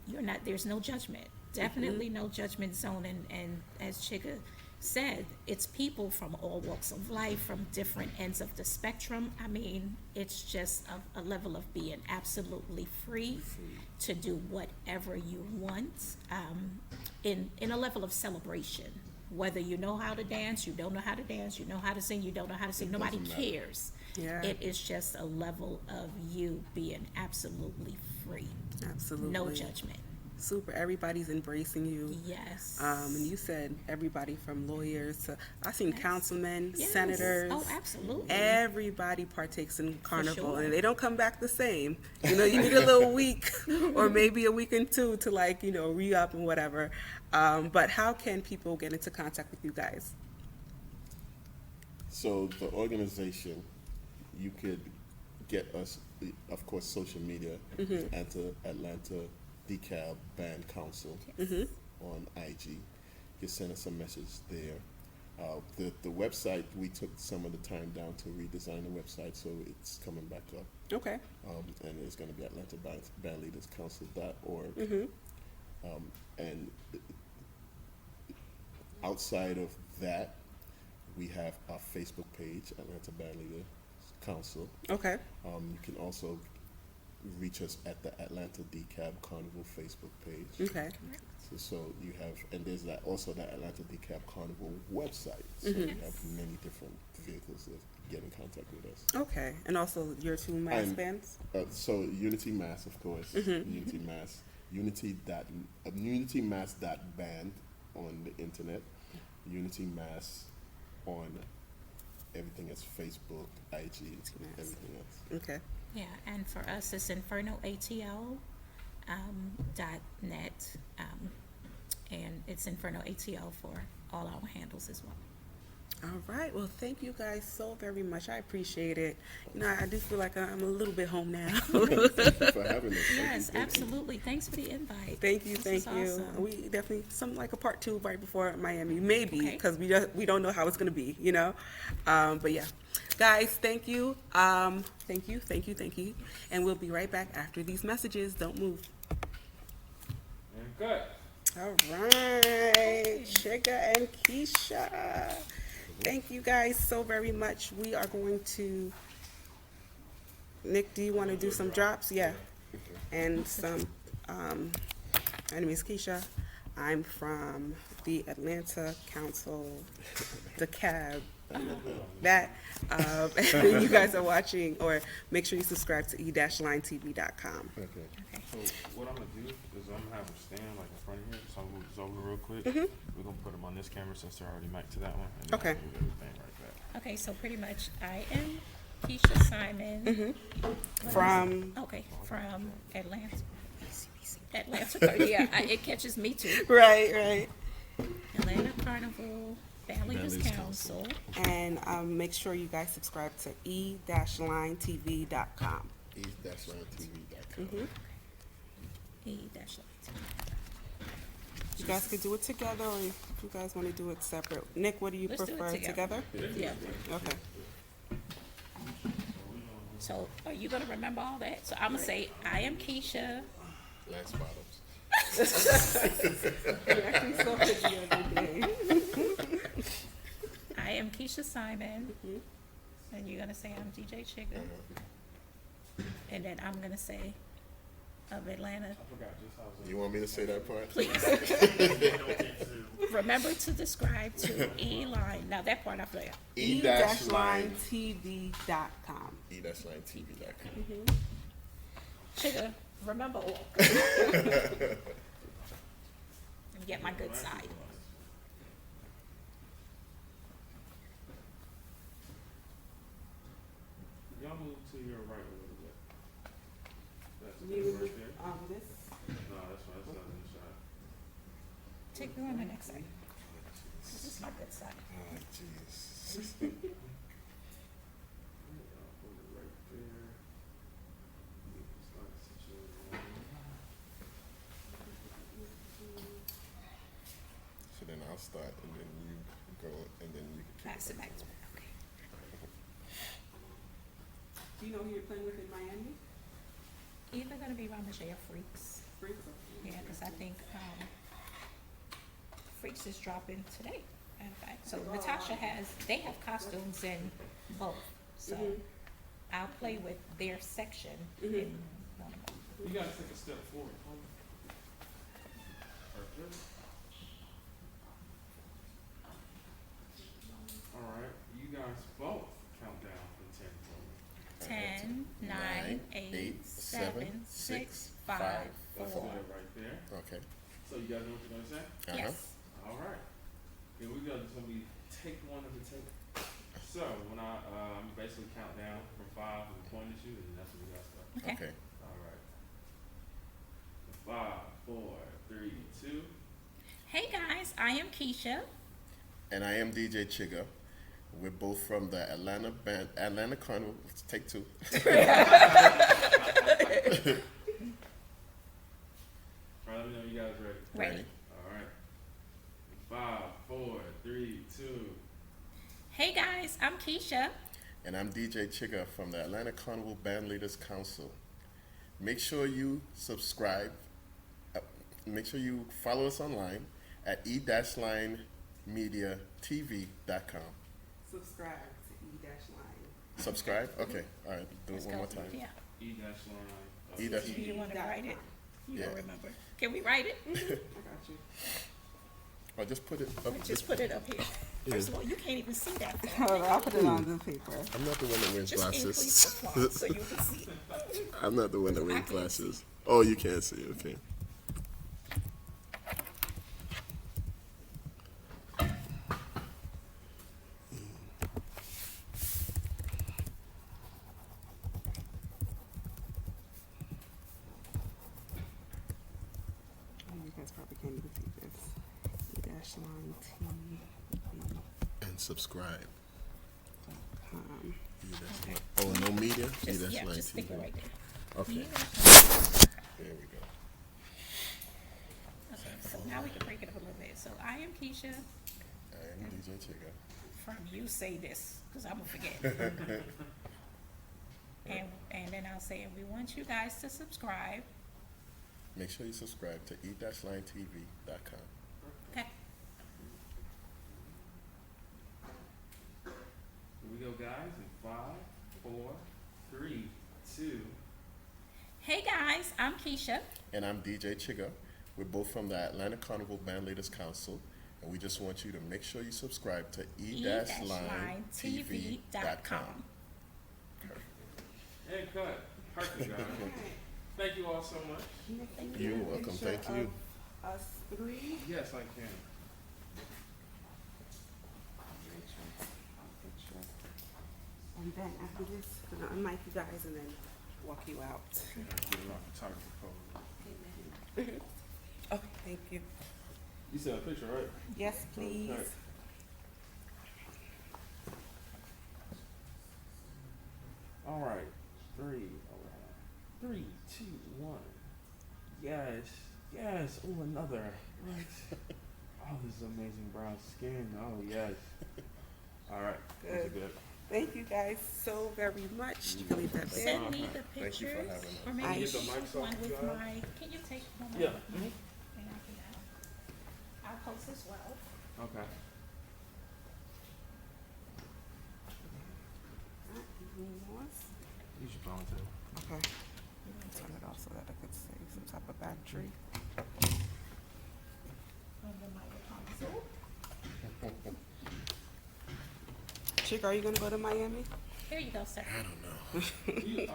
You're not. There's no judgment. Definitely no judgment zone. And as Chigga said, it's people from all walks of life, from different ends of the spectrum. I mean, it's just a level of being absolutely free to do whatever you want, in a level of celebration. Whether you know how to dance, you don't know how to dance, you know how to sing, you don't know how to sing, nobody cares. Yeah. It is just a level of you being absolutely free. Absolutely. No judgment. Super. Everybody's embracing you. Yes. And you said everybody from lawyers to, I've seen councilmen, Yes. senators. Oh, absolutely. Everybody partakes in Carnival, sure. and they don't come back the same. You know, you need a little week or maybe a week and two to, like, you know, re-up and whatever. But how can people get into contact with you guys? So the organization, you could get us, of course, social media, Atlanta Dekalb Band Council on IG. You can send us a message there. The website, we took some of the time down to redesign the website, so it's coming back up. Okay. And it's going to be AtlantaBandLeadersCouncil.org. And outside of that, we have our Facebook page, Atlanta Band Leaders Council. Okay. You can also reach us at the Atlanta Dekalb Carnival Facebook page. Okay. So you have, and there's that also that Atlanta Dekalb Carnival website. So you have many different vehicles that get in contact with us. Okay. And also your two mass And, bands? So Unity Mass, of course. Unity Mass. Unity Mass.band on the internet. Unity Mass on everything is Facebook, IG, everything else. Okay. Yeah, and for us, it's InfernoATL .net, and it's InfernoATL for all our handles as well. All right. Well, thank you guys so very much. I appreciate it. You know, I do feel like I'm a little bit home now. Thank you for having us. Yes, absolutely. Thanks for the invite. Thank you, This thank is you. awesome. We definitely something like a part 2 right before Miami, maybe, Okay. because we don't know how it's gonna be, you know. But yeah, guys, thank you, thank you, and we'll be right back after these messages. Don't move. And cut. All right, Chigga and Keshia. Thank you guys so very much. We are going to. Nick, do you want to do some drops? Yeah, and some. My name is Keshia. I'm from the Atlanta Council, Dekalb. That you guys are watching, or make sure you subscribe to e-linetv.com. Okay. So what I'm gonna do is I'm gonna have them stand like in front of here, so I'm gonna move this over real quick. We're gonna put them on this camera since they're already mic'd to that one. And then Okay. Move everything right back. Okay, so pretty much I am Keshia Simon. From From Atlanta. Yeah, it catches me too. right, Atlanta Carnival Band Leaders Council. and make sure you guys subscribe to e-linetv.com. e-linetv.com. You guys could do it together, or if you guys want to do it separate. Nick, what do you Let's do it prefer? together. Together? Yeah. Okay. So are you gonna remember all that? So I'm gonna say, I am Keshia. Lance Bottoms. We actually saw it the other day. I am Keshia Simon. And you're gonna say I'm DJ Chigga. And then I'm gonna say of Atlanta. I forgot just how it was. You want me to say that part? Please remember to subscribe to E-Line. Now that part I forgot. E-line E-linetv.com. E-linetv.com. Chigga, remember all. And get my good side. Y'all move to your right a little bit. That's You good remember, right there. this? No, that's fine. That's not in the shot. Take you on the next side. This is my good side. Oh, jeez. Put it right there. Start situating. So then I'll start, and then you go, and then you can Pass it back to me. Okay. Do you know who you're playing with in Miami? Either gonna be Ramajay or Freaks. Freaks. Yeah, because I think Freaks is dropping today. Matter of fact, so Natasha they have costumes in both. So I'll play with their section in one of them. You gotta take a step forward. Perfect. All right, you guys both count down from 10 for me. 10, 9, 8, 7, 6, 5, 4. That's good right there. Okay. So you guys know what you're gonna say? Yes. All right. Here we go. This is gonna be take one of the take. So when I'm basically count down from 5 and point at you, and that's when you guys start. Okay. Okay. All right. 5, 4, 3, 2. Hey guys, I am Keshia. And I am DJ Chigga. We're both from the Atlanta Carnival. Let's take two. All right, let me know you guys ready. Ready. All right. 5, 4, 3, 2. Hey guys, I'm Keshia. And I'm DJ Chigga from the Atlanta Carnival Band Leaders Council. Make sure you subscribe. Make sure you follow us online at e-linetv.com. Subscribe to E-Line. Subscribe? Okay. All right. Do Let's it one go more through. time. Yeah. E-line. E dash- Do you want to write it? You Yeah. don't remember. Can we write it? I got you. Or just put it up. Just put it up here. First of all, you can't even see that. Hold on, I'll put it on the paper. I'm not the one that wears Just increase glasses. the font so you can see it. I'm not the one that I wears can't glasses. Oh, you can't see. Okay. You guys probably can't even see this. E-Line TV. And subscribe. Um, E-line. Oh, no media? Just, E-line yeah, just stick TV. it right there. Okay. E-Line. There we go. Okay, so now we can break it up a little bit. So I am Keshia. I am DJ Chigga. From you say this, because I'm gonna forget. and then I'll say, and we want you guys to subscribe. Make sure you subscribe to e-linetv.com. Okay. Here we go, guys. In 5, 4, 3, 2. Hey guys, I'm Keshia. And I'm DJ Chigga. We're both from the Atlanta Carnival Band Leaders Council. And we just want you to make sure you subscribe to e-linetv.com. And cut. Perfect, guys. Thank you all so much. You're welcome. Thank you. Us three. Yes, I can. And then after this, I'm gonna unmic you guys and then walk you out. Get it off the photography pose. Okay, thank you. You said a picture, right? Yes, please. Okay. All right. 3, 3, 2, 1. Yes, yes. Oh, another. Right. Oh, this is amazing brown skin. Oh, yes. All right. Those are Good. good. Thank you guys so very much. You can leave that there. Send me the Thank you for pictures, having us. or I- maybe Get the shoot mics one off, with Joe. my, can you take one with Yeah. my, and I can, I'll post as well. Okay. Anything else? Use your phone too. Okay. Turn it off so that I could save some type of battery. On the microphone. Chick, are you gonna go to Miami? Here you go, sir. I don't know. Okay,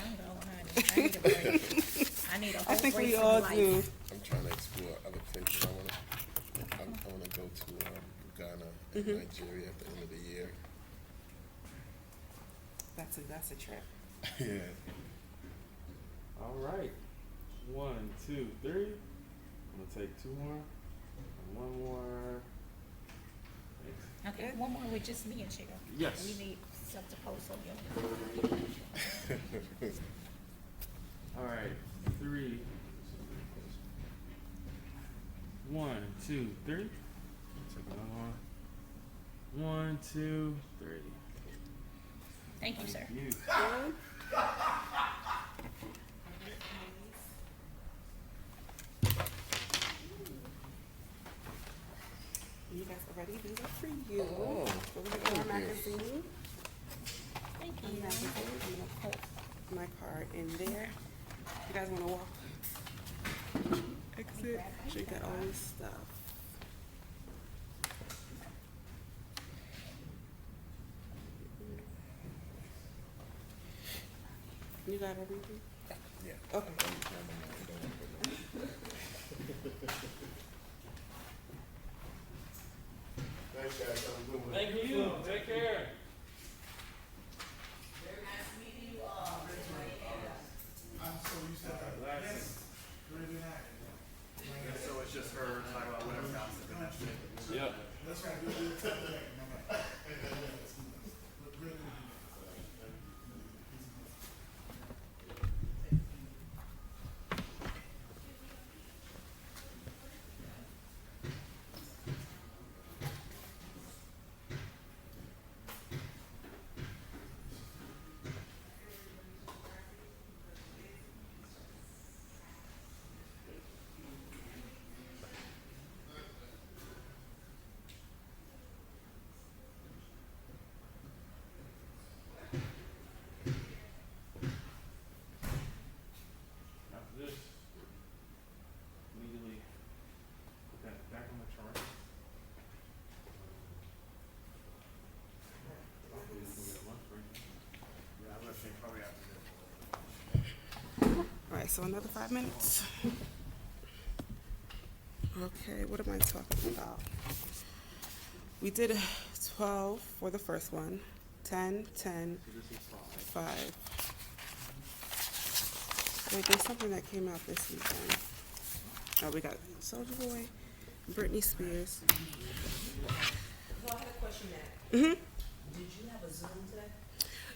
I'm going, honey. I need a break. I need a whole I think break we from all life. do. I'm trying to explore other places. I wanna go to Ghana and Nigeria at the end of the year. That's a trip. Yeah. All right. 1, 2, 3. I'm gonna take 2 more and 1 more. Thanks. Okay, one more with just me and Chigga. Yes. We need stuff to post on your. All right. 3. 1, 2, 3. Take another one. 1, 2, 3. Thank you, sir. Thank you. You guys are ready? These are for you. Oh, We're gonna get our thank you. magazine. Thank I'm you. gonna put my card in there. You guys wanna walk? Exit. She got all this stuff. You got everything? Yeah. Okay. Thanks, guys. Have a good one. Thank you. Take care. So it's just her talking about whatever counts. Yep. After this, immediately put that back on the chart. Probably just gonna get a lunch break. Yeah, I'm gonna say probably after this. All right, so another 5 minutes. Okay, what am I talking about? We did 12 for the first one, 10, 10, So this is 5. 5. Wait, there's something that came out this weekend. Oh, we got Soulja Boy, Britney Spears. So I had a question, Matt. Mm-hmm. Did you have a Zoom today?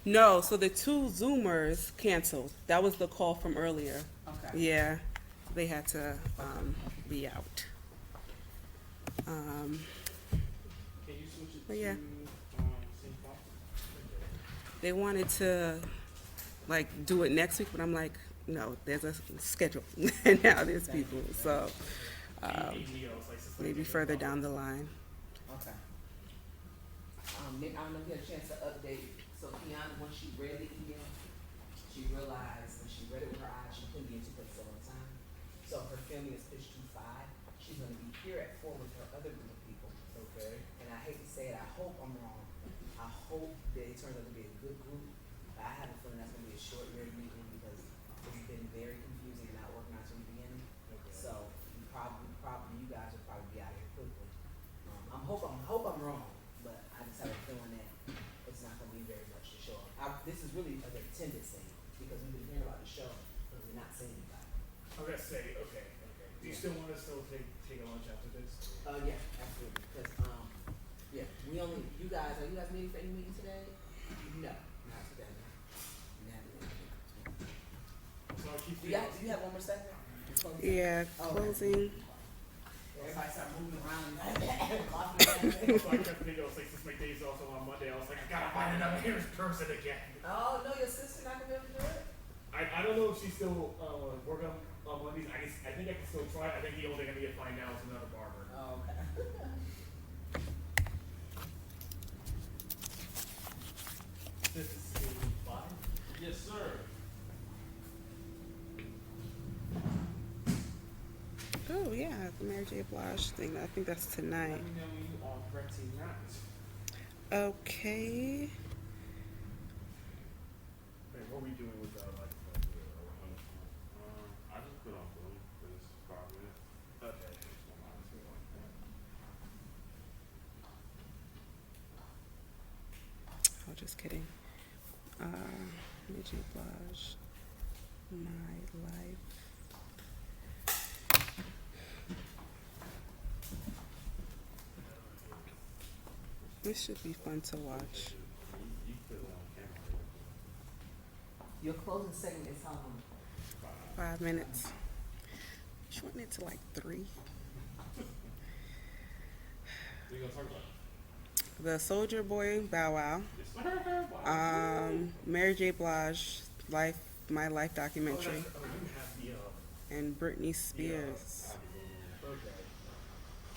No, so the 2 Zoomers canceled. That was the call from earlier. Okay. Yeah, they had to be out. Can you switch it But to yeah. St. Paul? They wanted to like do it next week, but I'm like, no, there's a schedule. And now there's people, so maybe further down the line. Okay. Nick, I don't know if you had a chance to update. So Kiana, when she read the email, she realized when she read it with her eyes, she couldn't be in 2 places at one time. So her family is pitched to 5. She's gonna be here at 4 with her other group of people. Okay. And I hate to say it, I hope I'm wrong. I hope that it turns out to be a good group. But I have a feeling that's gonna be a short year meeting because it's been very confusing and not organized from the beginning. So you probably you guys will probably be out here quickly. I hope I'm wrong, but I just have a feeling that it's not gonna be very much to show up. This is really an attendance thing because we've been hearing about the show, but we're not seeing anybody. I was gonna say, okay. Do you still want us to take a lunch after this? Yeah, absolutely. Because yeah, you guys are you guys meeting for any meeting today? No, not today. So I'll keep Do you have one more segment? Yeah, Oh. closing. Everybody everybody start moving around and coughing. So I kept thinking, I was like, since my day's also on Monday, I was like, I gotta find another hair person again. Oh, no, your sister not gonna be able to do it? I don't know if she's still working on Mondays. I think I can still try. I think the only thing I need to find now is another barber. Oh, okay. This is scene 5. Yes, sir. Oh yeah, the Mary J. Blige thing. I think that's tonight. Let me know when you are correcting that. Okay. Wait, what are we doing with I just put on boom for this 5 minutes. Okay. Oh, just kidding. Mary J. Blige, My Life. This should be fun to watch. You put it on camera. Your closing segment is how long? 5 minutes. Shorten it to like 3. What are you gonna talk about? The Soldier Boy Bow Wow. Yes, sir. Mary J. Blige, My Life documentary, you have the and Britney Spears. okay.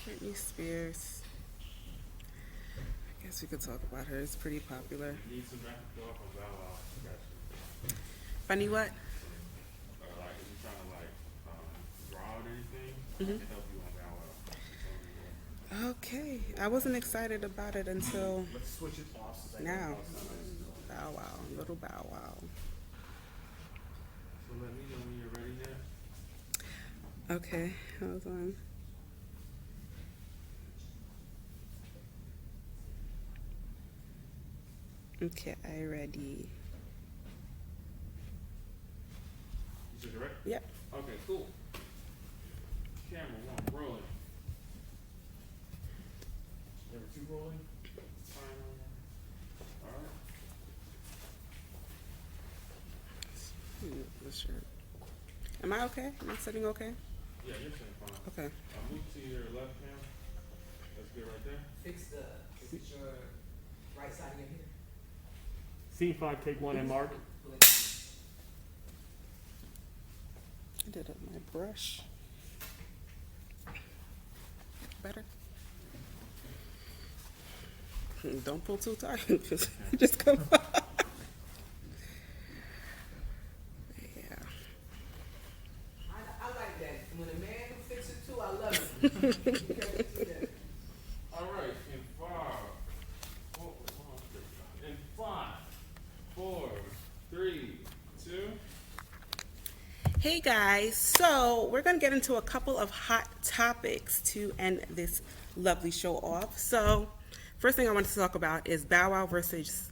Britney Spears. I guess we could talk about her. It's pretty popular. Need some back and forth on Bow Wow. Got you. Funny what? Like if you're trying to draw out anything, I can help you on Bow Wow. Just tell me what. Okay. I wasn't excited about it until Let's switch it off. So that now. goes Bow Wow. Little Bow Wow. So let me know when you're ready now. Okay. Hold on. Okay, I ready. You said you're ready? Yep. Okay, cool. Camera 1, rolling. Number 2 rolling. Timer. Alright. This shirt. Am I okay? Am I sitting okay? Yeah, you're sitting fine. Okay. I'll move to your left cam. That's good right there. Fix your right side of your hair. Scene 5, take 1, and mark. Pull it down. I did it with my brush. Better? Don't pull too tight. Just come up. Yeah. I like that. When a man can fix it too, I love it. Alright, in 5. In 5, 4, 3, 2. Hey guys, so we're going to get into a couple of hot topics to end this lovely show off. So, first thing I want to talk about is Bow Wow versus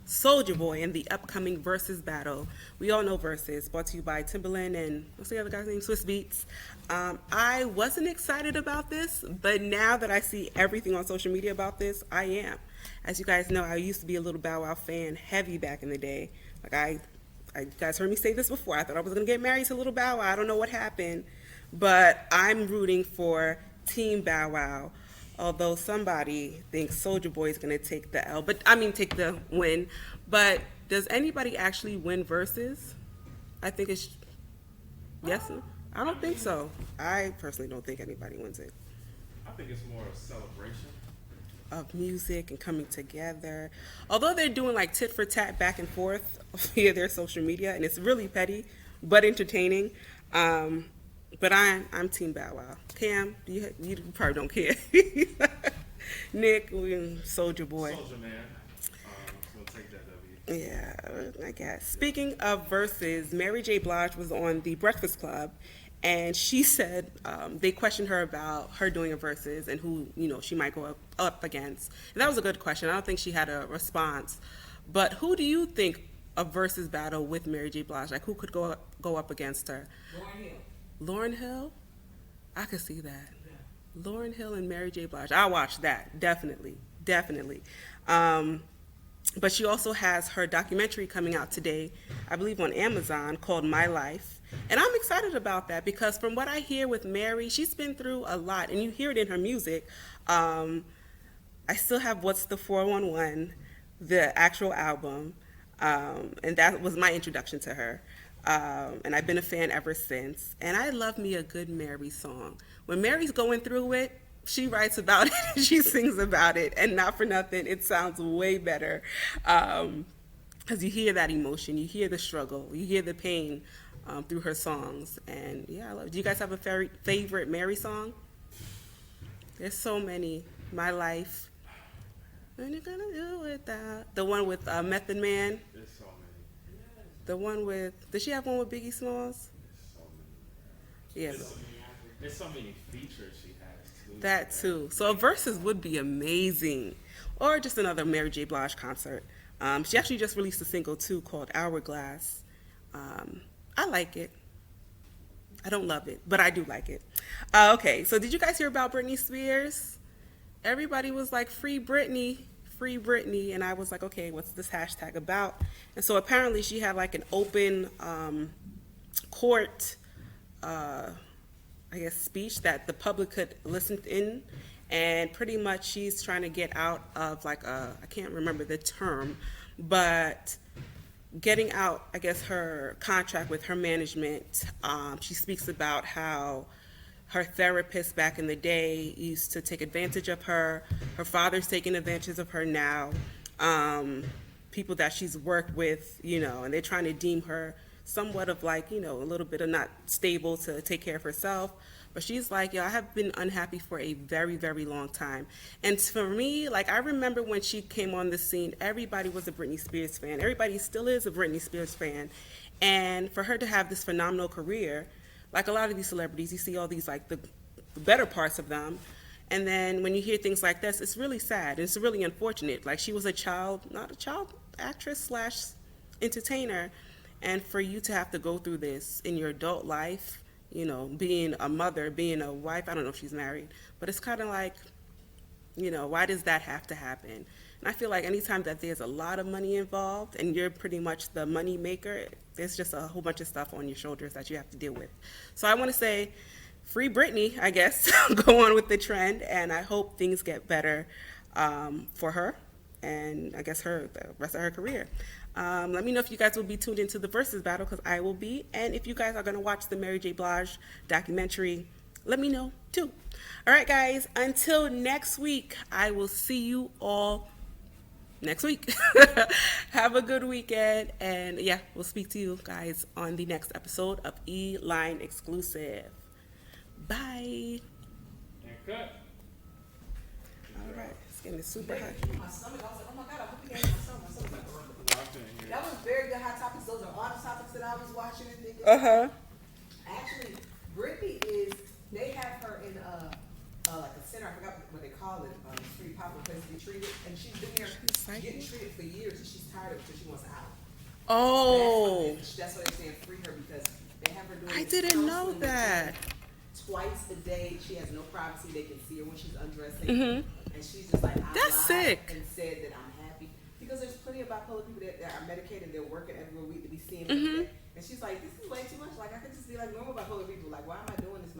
Soulja Boy in the upcoming Versus battle. We all know Versus, brought to you by Timberland and what's the other guy's name? Swiss Beats. I wasn't excited about this, but now that I see everything on social media about this, I am. As you guys know, I used to be a little Bow Wow fan, heavy back in the day. Like you guys heard me say this before. I thought I was gonna get married to Little Bow Wow. I don't know what happened, but I'm rooting for Team Bow Wow. Although somebody thinks Soulja Boy is gonna take the L, take the win. But does anybody actually win Versus? I think it's yes. I don't think so. I personally don't think anybody wins it. I think it's more a celebration. Of music and coming together. Although they're doing like tit for tat back and forth via their social media, and it's really petty but entertaining. But I'm Team Bow Wow. Cam, you probably don't care. Nick, Soulja Boy. Soldier Man. We'll take that W. Yeah, I guess. Speaking of Versus, Mary J. Blige was on The Breakfast Club, and she said they questioned her about her doing a Versus and who she might go up against. And that was a good question. I don't think she had a response. But who do you think a Versus battle with Mary J. Blige? Like who could go up against her? Lauryn Hill. Lauryn Hill? I could see that. Yeah. Lauryn Hill and Mary J. Blige. I'll watch that. Definitely. But she also has her documentary coming out today, I believe on Amazon, called My Life. And I'm excited about that because from what I hear with Mary, she's been through a lot, and you hear it in her music. I still have What's the 411, the actual album, and that was my introduction to her. And I've been a fan ever since. And I love me a good Mary song. When Mary's going through it, she writes about it, and she sings about it, and not for nothing, it sounds way better. Because you hear that emotion, you hear the struggle, you hear the pain through her songs. And yeah, I love it. Do you guys have a favorite Mary song? There's so many. My Life. And you're gonna do without. The one with Method Man. There's so many. The one with. Does she have one with Biggie Smalls? There's so many. Yeah. There's so many features she has too. That too. So a versus would be amazing, or just another Mary J. Blige concert. She actually just released a single too called Hourglass. I like it. I don't love it, but I do like it. Okay, so did you guys hear about Britney Spears? Everybody was like, free Britney, and I was like, okay, what's this hashtag about? And so apparently she had like an open court, I guess, speech that the public could listen in, and pretty much she's trying to get out of like I can't remember the term, but getting out, I guess, her contract with her management. She speaks about how her therapist back in the day used to take advantage of her. Her father's taking advantage of her now. People that she's worked with, and they're trying to deem her somewhat of like, a little bit of not stable to take care of herself. But she's like, I have been unhappy for a very, very long time. And for me, like, I remember when she came on the scene, everybody was a Britney Spears fan. Everybody still is a Britney Spears fan. And for her to have this phenomenal career, like a lot of these celebrities, you see all these, like, the better parts of them. And then when you hear things like this, it's really sad. It's really unfortunate. Like, she was not a child actress / entertainer. And for you to have to go through this in your adult life, being a mother, being a wife, I don't know if she's married, but it's kind of like, why does that have to happen? And I feel like anytime that there's a lot of money involved and you're pretty much the money maker, there's just a whole bunch of stuff on your shoulders that you have to deal with. So I want to say, free Britney, I guess, go on with the trend, and I hope things get better for her and I guess the rest of her career. Let me know if you guys will be tuned into the Versus battle, because I will be. And if you guys are going to watch the Mary J. Blige documentary, let me know too. All right, guys, until next week, I will see you all next week. Have a good weekend. And yeah, we'll speak to you guys on the next episode of E-Line Exclusive. Bye. And cut. All right, it's getting super hot. My stomach, I was like, oh my God, I hope you gave my stomach. My stomach like, that was very good hot topics. Those are all the topics that I was watching and thinking. Actually, Brittany they have her in like a center, I forgot what they call it, it's pretty popular place to be treated. And she's been there getting treated for years, and she's tired of it, so she wants out. Oh. That's why they're saying free her, because they have her doing I didn't know that. Twice a day. She has no privacy. They can see her when she's undressing. And she's just like, That's lied sick. and said that I'm happy. Because there's plenty of bipolar people that are medicated, they're working every week to be seeing her. And she's like, this is way too much. Like, I could just be like normal bipolar people. Like, why am I doing this?